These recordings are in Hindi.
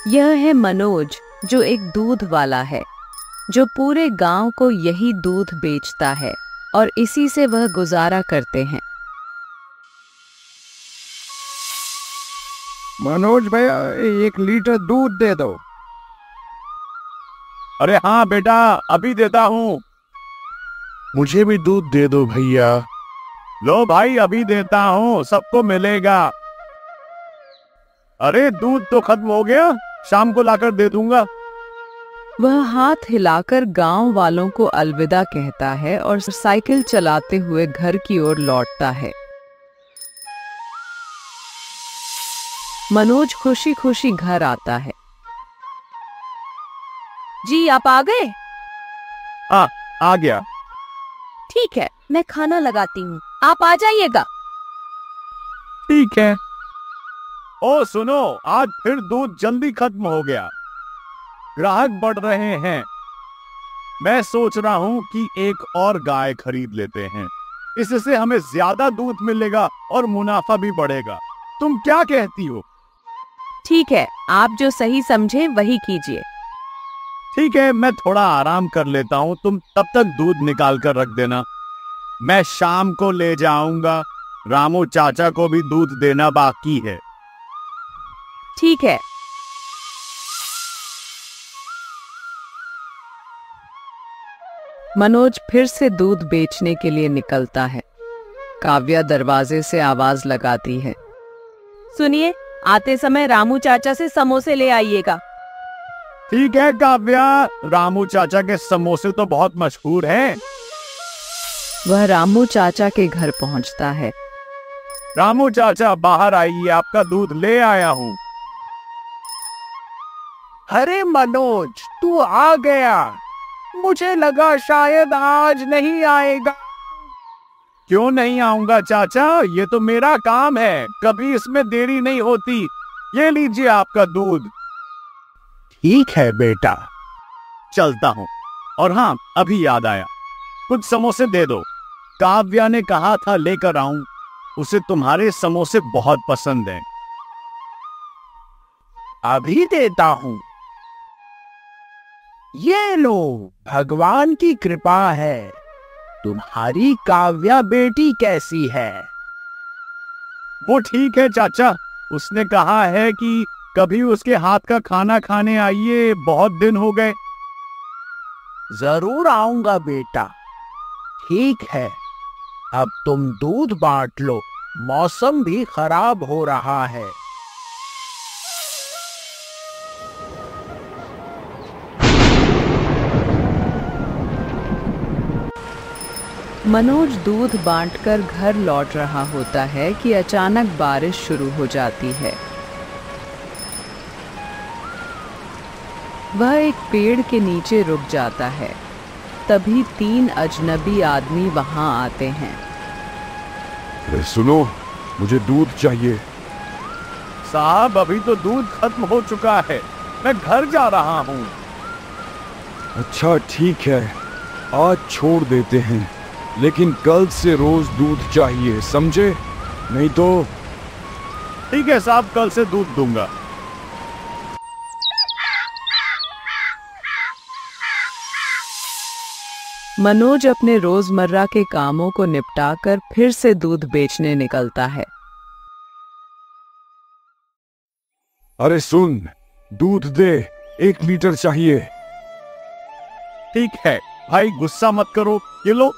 यह है मनोज, जो एक दूध वाला है, जो पूरे गांव को यही दूध बेचता है और इसी से वह गुजारा करते हैं। मनोज भैया, 1 लीटर दूध दे दो। अरे हाँ बेटा, अभी देता हूँ। मुझे भी दूध दे दो भैया। लो भाई, अभी देता हूँ, सबको मिलेगा। अरे दूध तो खत्म हो गया, शाम को लाकर दे दूंगा। वह हाथ हिलाकर गांव वालों को अलविदा कहता है और साइकिल चलाते हुए घर की ओर लौटता है। मनोज खुशी खुशी घर आता है। जी, आप आ गए? हाँ, आ गया। ठीक है, मैं खाना लगाती हूँ, आप आ जाइएगा। ठीक है। ओ सुनो, आज फिर दूध जल्दी खत्म हो गया, ग्राहक बढ़ रहे हैं। मैं सोच रहा हूँ कि एक और गाय खरीद लेते हैं, इससे हमें ज्यादा दूध मिलेगा और मुनाफा भी बढ़ेगा। तुम क्या कहती हो? ठीक है, आप जो सही समझे वही कीजिए। ठीक है, मैं थोड़ा आराम कर लेता हूँ, तुम तब तक दूध निकाल कर रख देना। मैं शाम को ले जाऊंगा, रामू चाचा को भी दूध देना बाकी है। ठीक है। मनोज फिर से दूध बेचने के लिए निकलता है। काव्या दरवाजे से आवाज लगाती है। सुनिए, आते समय रामू चाचा से समोसे ले आइएगा। ठीक है काव्या, रामू चाचा के समोसे तो बहुत मशहूर हैं। वह रामू चाचा के घर पहुंचता है। रामू चाचा बाहर आइए, आपका दूध ले आया हूँ। अरे मनोज, तू आ गया। मुझे लगा शायद आज नहीं आएगा। क्यों नहीं आऊंगा चाचा, ये तो मेरा काम है, कभी इसमें देरी नहीं होती। ये लीजिए आपका दूध। ठीक है बेटा, चलता हूँ। और हाँ, अभी याद आया, कुछ समोसे दे दो। काव्या ने कहा था लेकर आऊं, उसे तुम्हारे समोसे बहुत पसंद हैं। अभी देता हूँ। ये लो, भगवान की कृपा है। तुम्हारी काव्या बेटी कैसी है? वो ठीक है चाचा, उसने कहा है कि कभी उसके हाथ का खाना खाने आइए, बहुत दिन हो गए। जरूर आऊंगा बेटा। ठीक है, अब तुम दूध बांट लो, मौसम भी खराब हो रहा है। मनोज दूध बांटकर घर लौट रहा होता है कि अचानक बारिश शुरू हो जाती है। वह एक पेड़ के नीचे रुक जाता है। तभी 3 अजनबी आदमी वहां आते हैं। अरे सुनो, मुझे दूध चाहिए। साहब, अभी तो दूध खत्म हो चुका है, मैं घर जा रहा हूँ। अच्छा ठीक है, आज छोड़ देते हैं, लेकिन कल से रोज दूध चाहिए, समझे? नहीं तो। ठीक है साहब, कल से दूध दूंगा। मनोज अपने रोजमर्रा के कामों को निपटाकर फिर से दूध बेचने निकलता है। अरे सुन, दूध दे, 1 लीटर चाहिए। ठीक है भाई, गुस्सा मत करो, ये लो।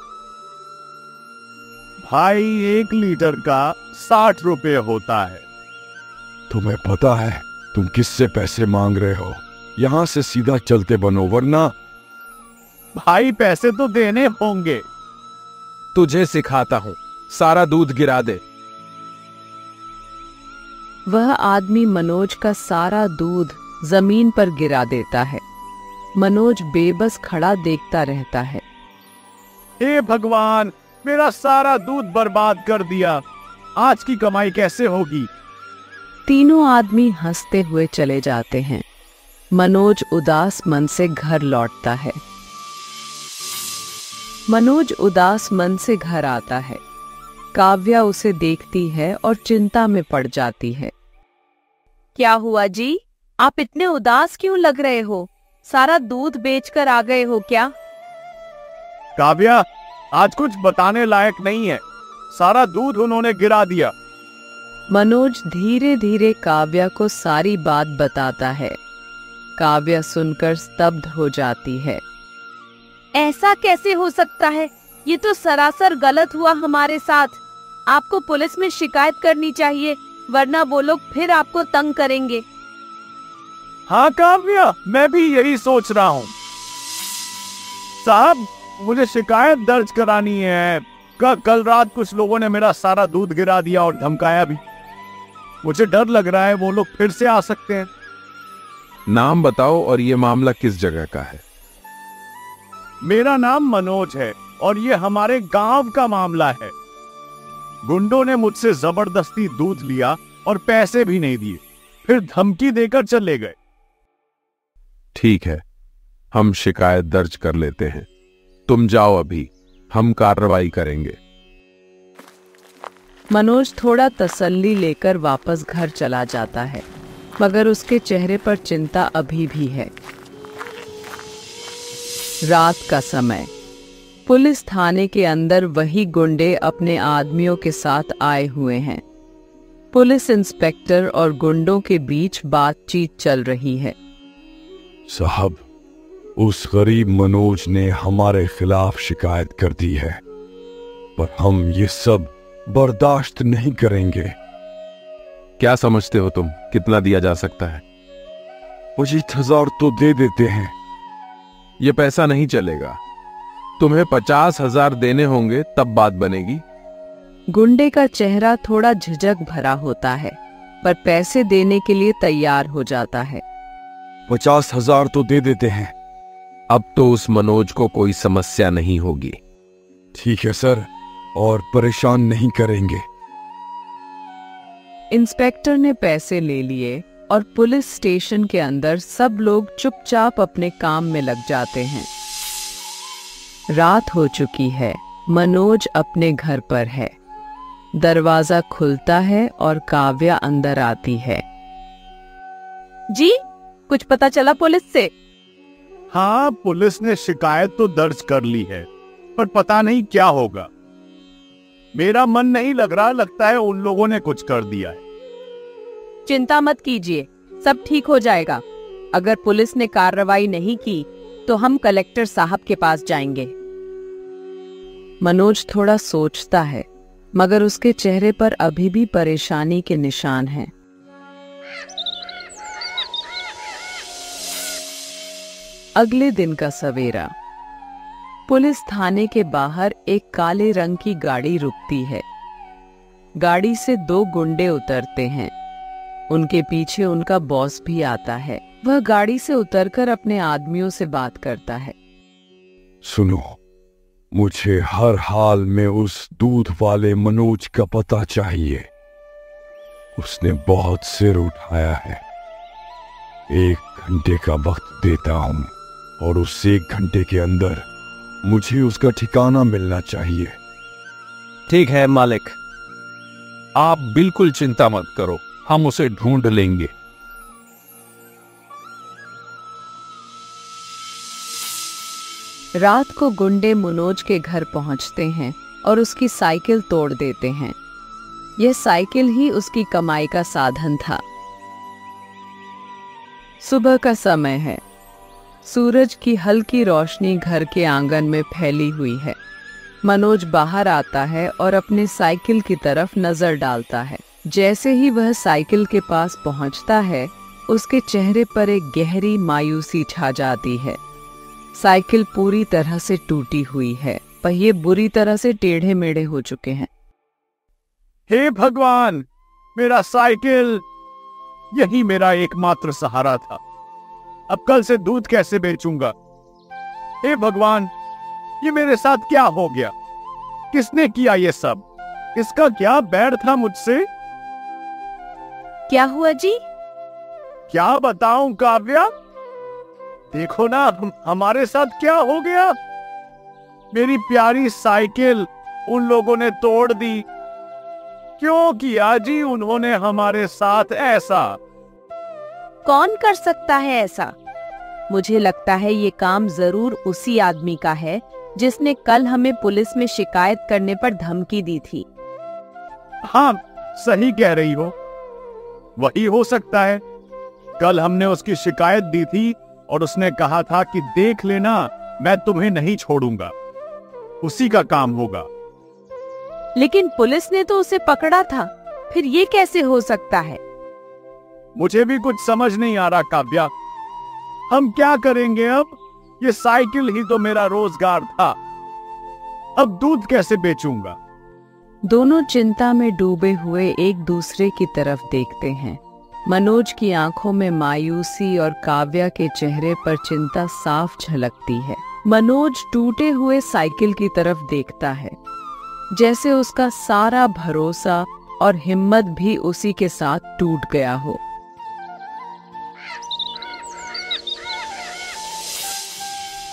भाई, 1 लीटर का 60 रुपए होता है। तुम्हें पता है तुम किससे पैसे मांग रहे हो? यहाँ से सीधा चलते बनो, वरना। भाई, पैसे तो देने होंगे। तुझे सिखाता हूँ, सारा दूध गिरा दे। वह आदमी मनोज का सारा दूध जमीन पर गिरा देता है। मनोज बेबस खड़ा देखता रहता है। हे भगवान, मेरा सारा दूध बर्बाद कर दिया, आज की कमाई कैसे होगी? तीनों आदमी हंसते हुए चले जाते हैं। मनोज उदास मन से घर लौटता है। मनोज उदास मन से घर आता है। काव्या उसे देखती है और चिंता में पड़ जाती है। क्या हुआ जी, आप इतने उदास क्यों लग रहे हो? सारा दूध बेचकर आ गए हो क्या? काव्या, आज कुछ बताने लायक नहीं है। सारा दूध उन्होंने गिरा दिया। मनोज धीरे धीरे काव्या को सारी बात बताता है। काव्या सुनकर स्तब्ध हो जाती है। ऐसा कैसे हो सकता है? ये तो सरासर गलत हुआ हमारे साथ। आपको पुलिस में शिकायत करनी चाहिए, वरना वो लोग फिर आपको तंग करेंगे। हाँ काव्या, मैं भी यही सोच रहा हूँ। साहब, मुझे शिकायत दर्ज करानी है। कल रात कुछ लोगों ने मेरा सारा दूध गिरा दिया और धमकाया भी। मुझे डर लग रहा है वो लोग फिर से आ सकते हैं। नाम बताओ और ये मामला किस जगह का है? मेरा नाम मनोज है और ये हमारे गांव का मामला है। गुंडों ने मुझसे जबरदस्ती दूध लिया और पैसे भी नहीं दिए, फिर धमकी देकर चले गए। ठीक है, हम शिकायत दर्ज कर लेते हैं। तुम जाओ, अभी हम कार्रवाई करेंगे। मनोज थोड़ा तसल्ली लेकर वापस घर चला जाता है, मगर उसके चेहरे पर चिंता अभी भी है। रात का समय, पुलिस थाने के अंदर वही गुंडे अपने आदमियों के साथ आए हुए हैं। पुलिस इंस्पेक्टर और गुंडों के बीच बातचीत चल रही है। साहब, उस गरीब मनोज ने हमारे खिलाफ शिकायत कर दी है, पर हम ये सब बर्दाश्त नहीं करेंगे। क्या समझते हो तुम, कितना दिया जा सकता है? 25,000 तो दे देते हैं। ये पैसा नहीं चलेगा, तुम्हें 50,000 देने होंगे, तब बात बनेगी। गुंडे का चेहरा थोड़ा झिझक भरा होता है, पर पैसे देने के लिए तैयार हो जाता है। 50,000 तो दे देते हैं। अब तो उस मनोज को कोई समस्या नहीं होगी। ठीक है सर, और परेशान नहीं करेंगे। इंस्पेक्टर ने पैसे ले लिए और पुलिस स्टेशन के अंदर सब लोग चुपचाप अपने काम में लग जाते हैं। रात हो चुकी है। मनोज अपने घर पर है। दरवाजा खुलता है और काव्या अंदर आती है। जी, कुछ पता चला पुलिस से? हाँ, पुलिस ने शिकायत तो दर्ज कर ली है, पर पता नहीं क्या होगा। मेरा मन नहीं लग रहा, लगता है उन लोगों ने कुछ कर दिया है। चिंता मत कीजिए, सब ठीक हो जाएगा। अगर पुलिस ने कार्रवाई नहीं की तो हम कलेक्टर साहब के पास जाएंगे। मनोज थोड़ा सोचता है, मगर उसके चेहरे पर अभी भी परेशानी के निशान हैं। अगले दिन का सवेरा, पुलिस थाने के बाहर एक काले रंग की गाड़ी रुकती है। गाड़ी से 2 गुंडे उतरते हैं। उनके पीछे उनका बॉस भी आता है। वह गाड़ी से उतरकर अपने आदमियों से बात करता है। सुनो, मुझे हर हाल में उस दूध वाले मनोज का पता चाहिए। उसने बहुत सिर उठाया है। 1 घंटे का वक्त देता हूं और उस 1 घंटे के अंदर मुझे उसका ठिकाना मिलना चाहिए। ठीक है मालिक, आप बिल्कुल चिंता मत करो, हम उसे ढूंढ लेंगे। रात को गुंडे मनोज के घर पहुंचते हैं और उसकी साइकिल तोड़ देते हैं। यह साइकिल ही उसकी कमाई का साधन था। सुबह का समय है। सूरज की हल्की रोशनी घर के आंगन में फैली हुई है। मनोज बाहर आता है और अपने साइकिल की तरफ नजर डालता है। जैसे ही वह साइकिल के पास पहुंचता है, उसके चेहरे पर एक गहरी मायूसी छा जाती है। साइकिल पूरी तरह से टूटी हुई है। पहिए बुरी तरह से टेढ़े मेढ़े हो चुके हैं। हे भगवान, मेरा साइकिल! यही मेरा एकमात्र सहारा था। अब कल से दूध कैसे बेचूंगा? हे भगवान, ये मेरे साथ क्या हो गया? किसने किया ये सब? इसका क्या बैर था मुझसे? क्या हुआ जी? क्या बताऊं काव्या? देखो ना, हमारे साथ क्या हो गया। मेरी प्यारी साइकिल उन लोगों ने तोड़ दी। क्यों किया जी उन्होंने हमारे साथ ऐसा? कौन कर सकता है ऐसा? मुझे लगता है ये काम जरूर उसी आदमी का है जिसने कल हमें पुलिस में शिकायत करने पर धमकी दी थी। हाँ, सही कह रही हो, वही हो सकता है। कल हमने उसकी शिकायत दी थी और उसने कहा था कि देख लेना, मैं तुम्हें नहीं छोड़ूंगा। उसी का काम होगा। लेकिन पुलिस ने तो उसे पकड़ा था, फिर ये कैसे हो सकता है? मुझे भी कुछ समझ नहीं आ रहा काव्या। हम क्या करेंगे अब? ये साइकिल ही तो मेरा रोजगार था, अब दूध कैसे बेचूंगा? दोनों चिंता में डूबे हुए एक दूसरे की तरफ देखते हैं। मनोज की आंखों में मायूसी और काव्या के चेहरे पर चिंता साफ झलकती है। मनोज टूटे हुए साइकिल की तरफ देखता है, जैसे उसका सारा भरोसा और हिम्मत भी उसी के साथ टूट गया हो।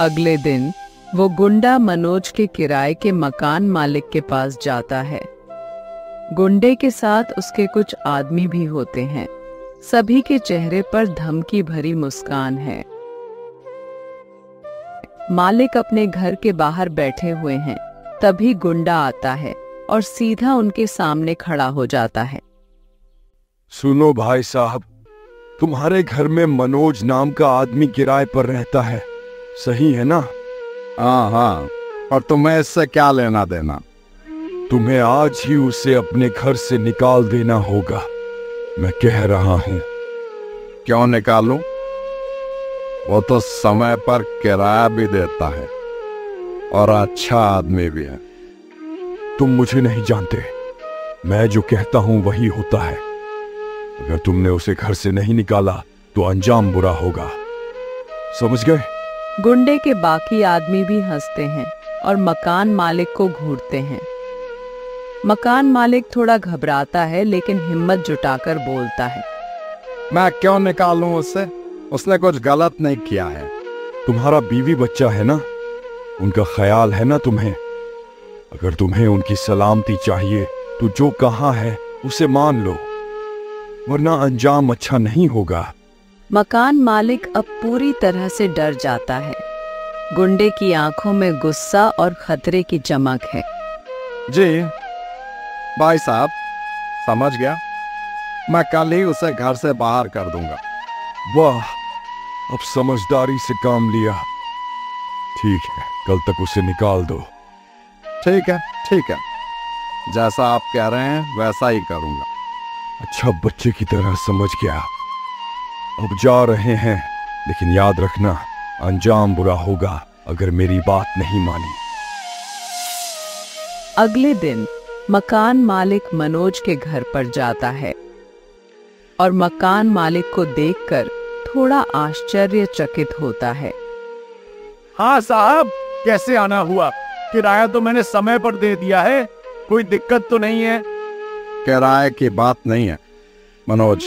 अगले दिन वो गुंडा मनोज के किराए के मकान मालिक के पास जाता है। गुंडे के साथ उसके कुछ आदमी भी होते हैं। सभी के चेहरे पर धमकी भरी मुस्कान है। मालिक अपने घर के बाहर बैठे हुए हैं। तभी गुंडा आता है और सीधा उनके सामने खड़ा हो जाता है। सुनो भाई साहब, तुम्हारे घर में मनोज नाम का आदमी किराए पर रहता है, सही है ना? हाँ, और तुम्हें इससे क्या लेना देना? तुम्हें आज ही उसे अपने घर से निकाल देना होगा, मैं कह रहा हूं। क्यों निकालूं? वो तो समय पर किराया भी देता है और अच्छा आदमी भी है। तुम मुझे नहीं जानते, मैं जो कहता हूं वही होता है। अगर तुमने उसे घर से नहीं निकाला तो अंजाम बुरा होगा, समझ गए? गुंडे के बाकी आदमी भी हंसते हैं और मकान मालिक को घूरते हैं। मकान मालिक थोड़ा घबराता है लेकिन हिम्मत जुटाकर बोलता है, मैं क्यों निकालूं उससे? उसने कुछ गलत नहीं किया है। तुम्हारा बीवी बच्चा है ना, उनका ख्याल है ना तुम्हें। अगर तुम्हें उनकी सलामती चाहिए तो जो कहा है उसे मान लो, वरना अंजाम अच्छा नहीं होगा। मकान मालिक अब पूरी तरह से डर जाता है। गुंडे की आंखों में गुस्सा और खतरे की चमक है। जी भाई साहब, समझ गया। मैं कल ही उसे घर से बाहर कर दूंगा। वाह, अब समझदारी से काम लिया। ठीक है, कल तक उसे निकाल दो। ठीक है, जैसा आप कह रहे हैं वैसा ही करूंगा। अच्छा बच्चे की तरह समझ गया। अब जा रहे हैं, लेकिन याद रखना अंजाम बुरा होगा अगर मेरी बात नहीं मानी। अगले दिन मकान मालिक मनोज के घर पर जाता है और मकान मालिक को देखकर थोड़ा आश्चर्यचकित होता है। हाँ साहब, कैसे आना हुआ? किराया तो मैंने समय पर दे दिया है, कोई दिक्कत तो नहीं है? किराए की बात नहीं है मनोज,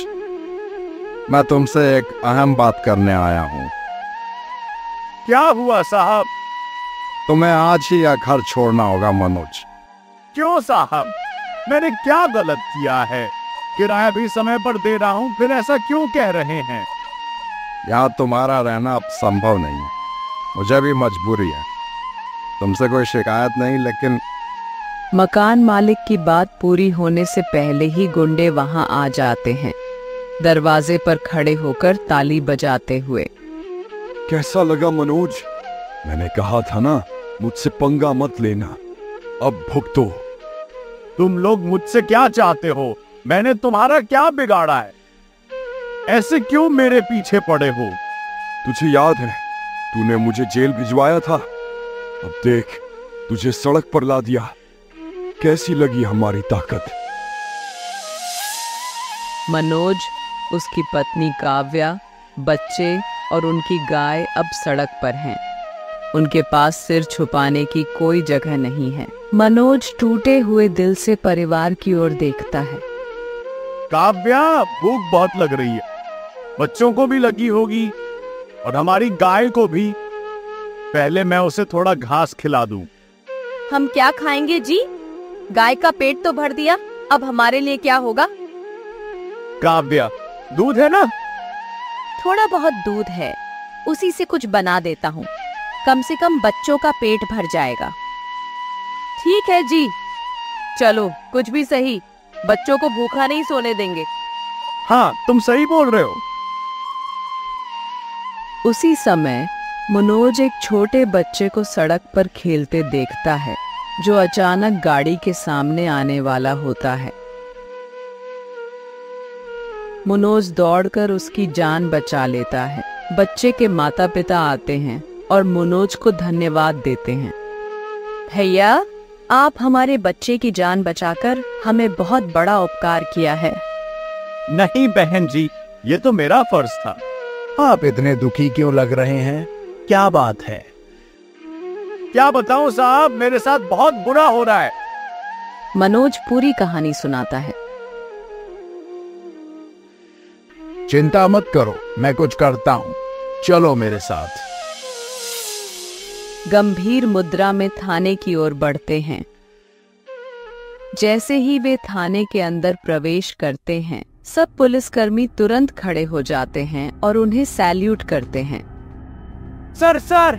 मैं तुमसे एक अहम बात करने आया हूँ। क्या हुआ साहब? तुम्हें आज ही यह घर छोड़ना होगा मनोज। क्यों साहब, मैंने क्या गलत किया है? किराया भी समय पर दे रहा हूँ, फिर ऐसा क्यों कह रहे हैं? यहाँ तुम्हारा रहना अब संभव नहीं है, मुझे भी मजबूरी है। तुमसे कोई शिकायत नहीं, लेकिन मकान मालिक की बात पूरी होने से पहले ही गुंडे वहां आ जाते हैं, दरवाजे पर खड़े होकर ताली बजाते हुए। कैसा लगा मनोज? मैंने कहा था ना, मुझसे पंगा मत लेना, अब भुगतो। तुम लोग मुझसे क्या चाहते हो? मैंने तुम्हारा क्या बिगाड़ा है? ऐसे क्यों मेरे पीछे पड़े हो? तुझे याद है, तूने मुझे जेल भिजवाया था। अब देख, तुझे सड़क पर ला दिया। कैसी लगी हमारी ताकत? मनोज, उसकी पत्नी काव्या, बच्चे और उनकी गाय अब सड़क पर हैं। उनके पास सिर छुपाने की कोई जगह नहीं है। मनोज टूटे हुए दिल से परिवार की ओर देखता है। काव्या, भूख बहुत लग रही है, बच्चों को भी लगी होगी और हमारी गाय को भी। पहले मैं उसे थोड़ा घास खिला दूं। हम क्या खाएंगे जी? गाय का पेट तो भर दिया, अब हमारे लिए क्या होगा? काव्या, दूध है ना? थोड़ा बहुत दूध है, उसी से कुछ बना देता हूँ। कम से कम बच्चों का पेट भर जाएगा। ठीक है जी, चलो कुछ भी सही, बच्चों को भूखा नहीं सोने देंगे। हाँ, तुम सही बोल रहे हो। उसी समय मनोज एक छोटे बच्चे को सड़क पर खेलते देखता है, जो अचानक गाड़ी के सामने आने वाला होता है। मनोज दौड़कर उसकी जान बचा लेता है। बच्चे के माता पिता आते हैं और मनोज को धन्यवाद देते हैं। भैया, आप हमारे बच्चे की जान बचाकर हमें बहुत बड़ा उपकार किया है। नहीं बहन जी, ये तो मेरा फर्ज था। आप इतने दुखी क्यों लग रहे हैं? क्या बात है? क्या बताऊं साहब, मेरे साथ बहुत बुरा हो रहा है। मनोज पूरी कहानी सुनाता है। चिंता मत करो, मैं कुछ करता हूँ, चलो मेरे साथ। गंभीर मुद्रा में थाने की ओर बढ़ते हैं। जैसे ही वे थाने के अंदर प्रवेश करते हैं, सब पुलिसकर्मी तुरंत खड़े हो जाते हैं और उन्हें सैल्यूट करते हैं। Sir sir!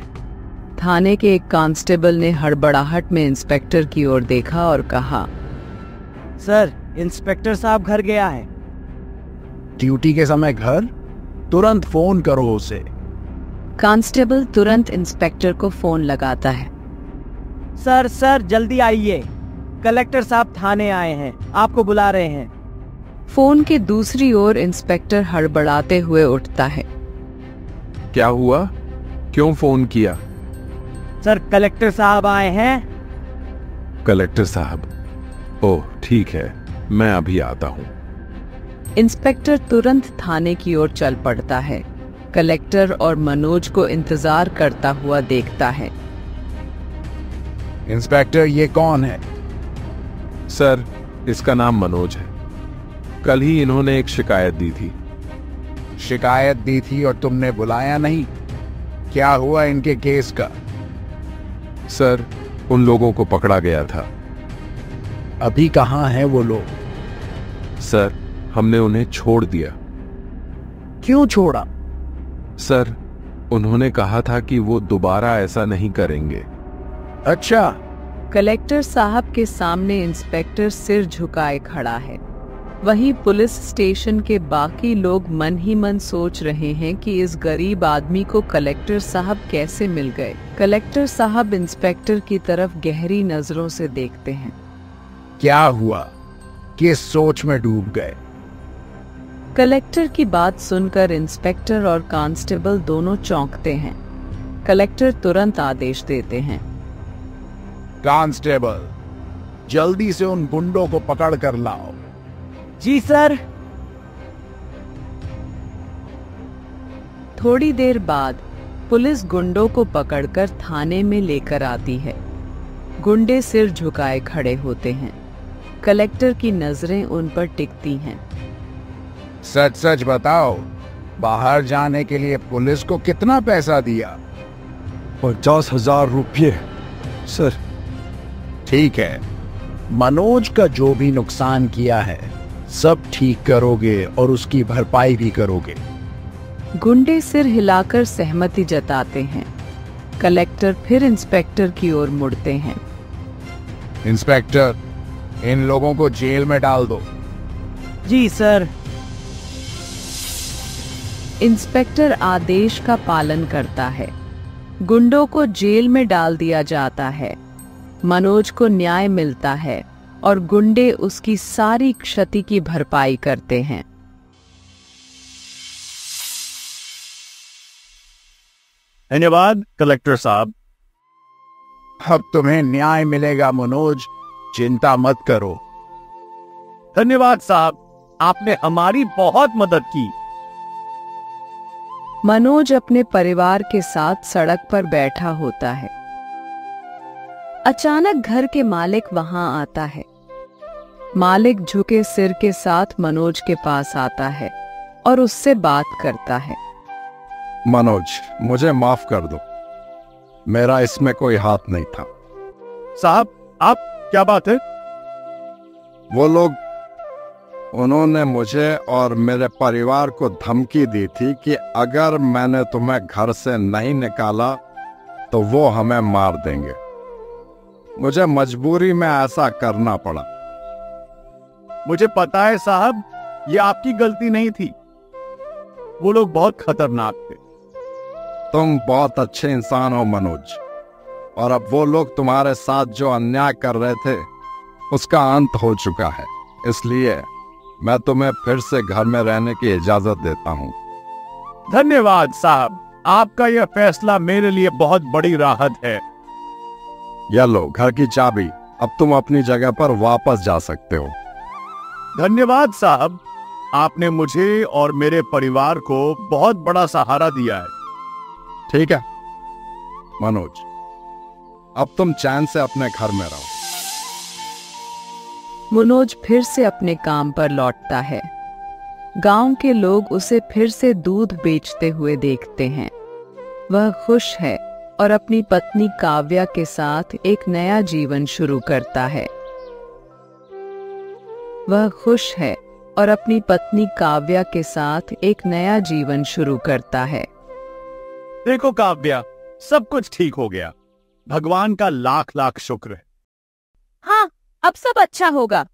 थाने के एक कांस्टेबल ने हड़बड़ाहट में इंस्पेक्टर की ओर देखा और कहा, सर, इंस्पेक्टर साहब घर गया है। ड्यूटी के समय घर? तुरंत फोन करो उसे। कांस्टेबल तुरंत इंस्पेक्टर को फोन लगाता है। सर सर, जल्दी आइए, कलेक्टर साहब थाने आए हैं, आपको बुला रहे हैं। फोन के दूसरी ओर इंस्पेक्टर हड़बड़ाते हुए उठता है। क्या हुआ? क्यों फोन किया? सर, कलेक्टर साहब आए हैं। कलेक्टर साहब? ओह ठीक है, मैं अभी आता हूँ। इंस्पेक्टर तुरंत थाने की ओर चल पड़ता है। कलेक्टर और मनोज को इंतजार करता हुआ देखता है। इंस्पेक्टर, ये कौन है? सर, इसका नाम मनोज है। कल ही इन्होंने एक शिकायत दी थी। शिकायत दी थी और तुमने बुलाया नहीं? क्या हुआ इनके केस का? सर, उन लोगों को पकड़ा गया था। अभी कहाँ हैं वो लोग? सर, हमने उन्हें छोड़ दिया। क्यों छोड़ा? सर, उन्होंने कहा था कि वो दोबारा ऐसा नहीं करेंगे। अच्छा। कलेक्टर साहब के सामने इंस्पेक्टर सिर झुकाए खड़ा है। वहीं पुलिस स्टेशन के बाकी लोग मन ही मन सोच रहे हैं कि इस गरीब आदमी को कलेक्टर साहब कैसे मिल गए। कलेक्टर साहब इंस्पेक्टर की तरफ गहरी नजरों से देखते हैं। क्या हुआ? किस सोच में डूब गए? कलेक्टर की बात सुनकर इंस्पेक्टर और कांस्टेबल दोनों चौंकते हैं। कलेक्टर तुरंत आदेश देते हैं, कांस्टेबल, जल्दी से उन गुंडों को पकड़ कर लाओ। जी सर। थोड़ी देर बाद पुलिस गुंडों को पकड़कर थाने में लेकर आती है। गुंडे सिर झुकाए खड़े होते हैं। कलेक्टर की नजरें उन पर टिकती हैं। सच सच बताओ, बाहर जाने के लिए पुलिस को कितना पैसा दिया? 50,000 रुपये सर। ठीक है, मनोज का जो भी नुकसान किया है सब ठीक करोगे और उसकी भरपाई भी करोगे। गुंडे सिर हिलाकर सहमति जताते हैं। कलेक्टर फिर इंस्पेक्टर की ओर मुड़ते हैं। इंस्पेक्टर, इन लोगों को जेल में डाल दो। जी सर। इंस्पेक्टर आदेश का पालन करता है। गुंडों को जेल में डाल दिया जाता है। मनोज को न्याय मिलता है और गुंडे उसकी सारी क्षति की भरपाई करते हैं। धन्यवाद कलेक्टर साहब। अब तुम्हें न्याय मिलेगा मनोज, चिंता मत करो। धन्यवाद साहब, आपने हमारी बहुत मदद की। मनोज अपने परिवार के साथ सड़क पर बैठा होता है। अचानक घर के मालिक वहां आता है। मालिक झुके सिर के साथ मनोज के पास आता है और उससे बात करता है। मनोज, मुझे माफ कर दो, मेरा इसमें कोई हाथ नहीं था। साहब, आप क्या बात है? वो लोग उन्होंने मुझे और मेरे परिवार को धमकी दी थी कि अगर मैंने तुम्हें घर से नहीं निकाला तो वो हमें मार देंगे। मुझे मजबूरी में ऐसा करना पड़ा। मुझे पता है साहब, ये आपकी गलती नहीं थी। वो लोग बहुत खतरनाक थे। तुम बहुत अच्छे इंसान हो मनोज, और अब वो लोग तुम्हारे साथ जो अन्याय कर रहे थे उसका अंत हो चुका है। इसलिए मैं तुम्हें फिर से घर में रहने की इजाजत देता हूँ। धन्यवाद साहब, आपका यह फैसला मेरे लिए बहुत बड़ी राहत है। यह लो घर की चाबी, अब तुम अपनी जगह पर वापस जा सकते हो। धन्यवाद साहब, आपने मुझे और मेरे परिवार को बहुत बड़ा सहारा दिया है। ठीक है मनोज, अब तुम चैन से अपने घर में रहो। मनोज फिर से अपने काम पर लौटता है। गांव के लोग उसे फिर से दूध बेचते हुए देखते हैं। वह खुश है और अपनी पत्नी काव्या के साथ एक नया जीवन शुरू करता है। वह खुश है और अपनी पत्नी काव्या के साथ एक नया जीवन शुरू करता है। देखो काव्या, सब कुछ ठीक हो गया। भगवान का लाख लाख शुक्र है। हाँ, अब सब अच्छा होगा।